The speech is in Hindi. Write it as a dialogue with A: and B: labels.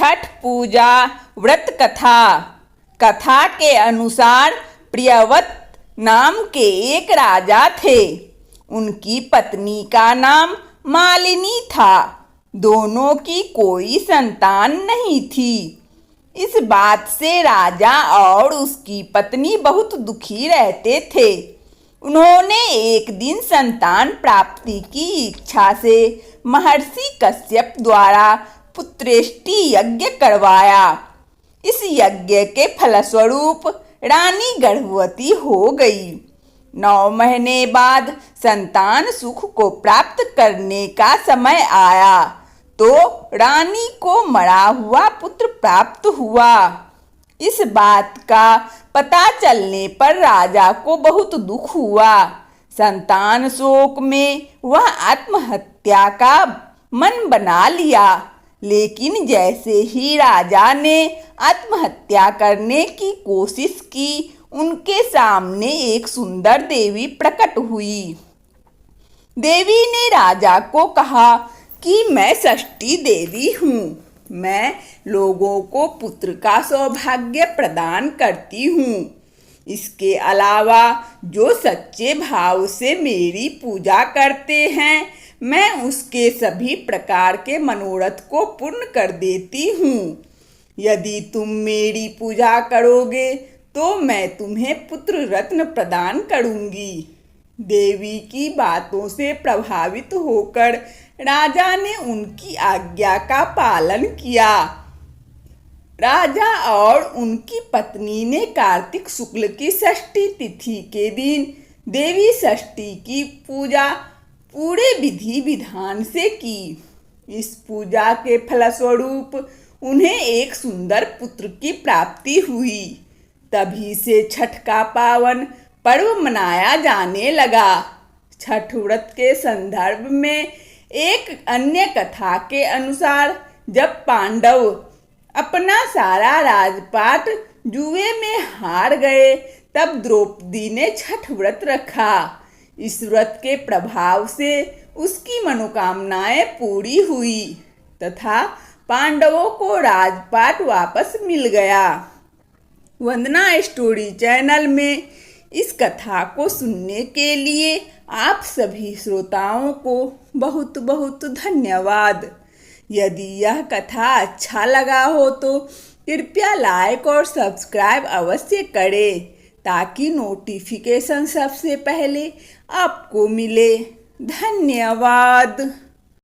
A: छठ पूजा व्रत कथा। कथा के अनुसार प्रियव्रत नाम के एक राजा थे। उनकी पत्नी का नाम मालिनी था। दोनों की कोई संतान नहीं थी। इस बात से राजा और उसकी पत्नी बहुत दुखी रहते थे। उन्होंने एक दिन संतान प्राप्ति की इच्छा से महर्षि कश्यप द्वारा पुत्रेष्टि यज्ञ करवाया। इस यज्ञ के फलस्वरूप रानी गर्भवती हो गई। 9 महीने बाद संतान सुख को प्राप्त करने का समय आया तो रानी को मरा हुआ पुत्र प्राप्त हुआ। इस बात का पता चलने पर राजा को बहुत दुख हुआ। संतान शोक में वह आत्महत्या का मन बना लिया। लेकिन जैसे ही राजा ने आत्महत्या करने की कोशिश की, उनके सामने एक सुंदर देवी प्रकट हुई। देवी ने राजा को कहा कि मैं षष्ठी देवी हूँ। मैं लोगों को पुत्र का सौभाग्य प्रदान करती हूँ। इसके अलावा जो सच्चे भाव से मेरी पूजा करते हैं, मैं उसके सभी प्रकार के मनोरथ को पूर्ण कर देती हूँ। यदि तुम मेरी पूजा करोगे तो मैं तुम्हें पुत्र रत्न प्रदान करूँगी। देवी की बातों से प्रभावित होकर राजा ने उनकी आज्ञा का पालन किया। राजा और उनकी पत्नी ने कार्तिक शुक्ल की षष्ठी तिथि के दिन देवी षष्ठी की पूजा पूरे विधि विधान से की। इस पूजा के फलस्वरूप उन्हें एक सुंदर पुत्र की प्राप्ति हुई। तभी से छठ का पावन पर्व मनाया जाने लगा। छठ व्रत के संदर्भ में एक अन्य कथा के अनुसार जब पांडव अपना सारा राजपाट जुए में हार गए, तब द्रौपदी ने छठ व्रत रखा। इस व्रत के प्रभाव से उसकी मनोकामनाएं पूरी हुई तथा पांडवों को राजपाट वापस मिल गया। वंदना स्टोरी चैनल में इस कथा को सुनने के लिए आप सभी श्रोताओं को बहुत बहुत धन्यवाद। यदि यह कथा अच्छा लगा हो तो कृपया लाइक और सब्सक्राइब अवश्य करें ताकि नोटिफिकेशन सबसे पहले आपको मिले। धन्यवाद।